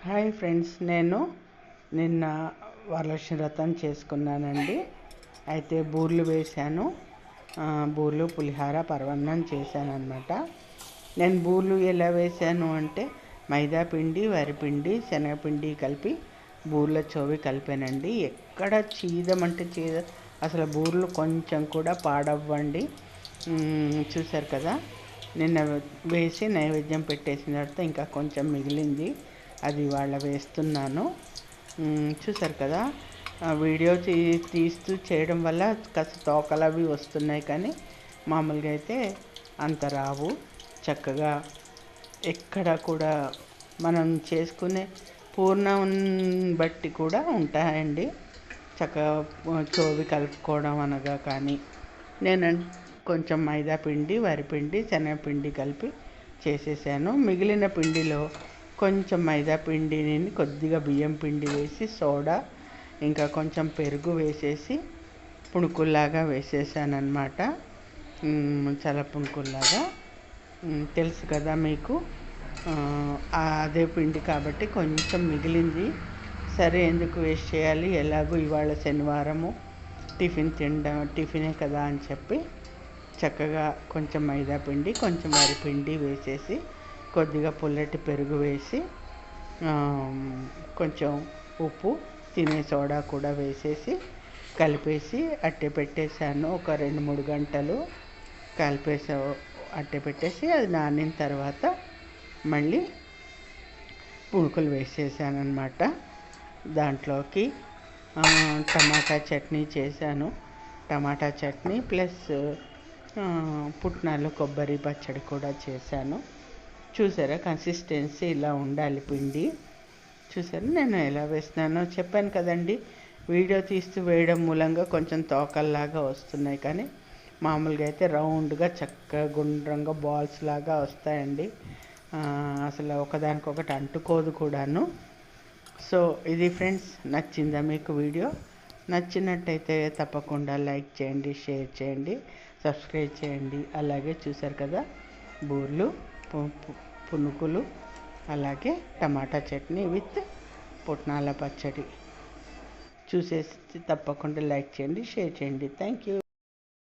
Hi friends, నేను నిన్న వరలక్ష్మి వ్రతం చేసుకున్నానండి. అయితే బూర్లు వేశాను. బూర్లు, పులిహార, పరమాన్నం చేశాను అనమాట. నేను బూర్లు ఎలా వేశాను అంటే మైదా పిండి, వరిపిండి, శనగపిండి కలిపి బూర్ల చోవి కలిపానండి. ఎక్కడ చీదమంటే చీద, అసలు బూర్లు కొంచెం కూడా పాడవ్వండి. చూశారు కదా, నిన్న వేసి నైవేద్యం పెట్టేసిన తర్వాత ఇంకా కొంచెం మిగిలింది, అది వాళ్ళ వేస్తున్నాను. చూసారు కదా, వీడియో తీస్తూ చేయడం వల్ల కాస్త తోకలు అవి వస్తున్నాయి, కానీ మామూలుగా అయితే అంత రావు. చక్కగా ఎక్కడ కూడా మనం చేసుకునే పూర్ణం బట్టి కూడా ఉంటాయండి. చక్కగా చోవి కలుపుకోవడం అనగా, కానీ నేను కొంచెం మైదా పిండి, వరిపిండి, శనగపిండి కలిపి చేసేసాను. మిగిలిన పిండిలో కొంచెం మైదా పిండిని కొద్దిగా బియ్యం పిండి వేసి, సోడా, ఇంకా కొంచెం పెరుగు వేసేసి పుణుకుల్లాగా వేసేసాను అన్నమాట. చాలా పుణుకుల్లాగా. తెలుసు కదా మీకు, అదే పిండి కాబట్టి కొంచెం మిగిలింది. సరే, ఎందుకు వేస్ట్ చేయాలి, ఎలాగో ఇవాళ శనివారము టిఫినే కదా అని చెప్పి చక్కగా కొంచెం మైదా పిండి, కొంచెం వరిపిండి వేసేసి, కొద్దిగా పుల్లటి పెరుగు వేసి, కొంచెం ఉప్పు, తినే సోడా కూడా వేసేసి కలిపేసి అట్టే పెట్టేశాను. ఒక 2-3 గంటలు అట్టే పెట్టేసి, అది నానిన తర్వాత మళ్ళీ పుణుకులు వేసేసాను అన్నమాట. దాంట్లోకి టమాటా చట్నీ చేశాను. టమాటా చట్నీ ప్లస్ పుట్నాలు, కొబ్బరి పచ్చడి కూడా చేశాను. చూసారా, కన్సిస్టెన్సీ ఇలా ఉండాలి పిండి. చూసారా నేను ఎలా వేస్తున్నానో చెప్పాను కదండి. వీడియో తీస్తూ వేయడం మూలంగా కొంచెం తోకల్లాగా వస్తున్నాయి, కానీ మామూలుగా అయితే రౌండ్గా చక్కగా గుండ్రంగా బాల్స్ లాగా వస్తాయండి. అసలు ఒకదానికొకటి అంటుకోదు కూడాను. సో ఇది ఫ్రెండ్స్, నచ్చిందా మీకు వీడియో? నచ్చినట్టయితే తప్పకుండా లైక్ చేయండి, షేర్ చేయండి, సబ్స్క్రైబ్ చేయండి. అలాగే చూసారు కదా, బూర్లు, పునుకులు, అలాగే టమాటా చట్నీ విత్ పుట్నాల పచ్చడి. చూసేసి తప్పకుండా లైక్ చేయండి, షేర్ చేయండి. Thank you.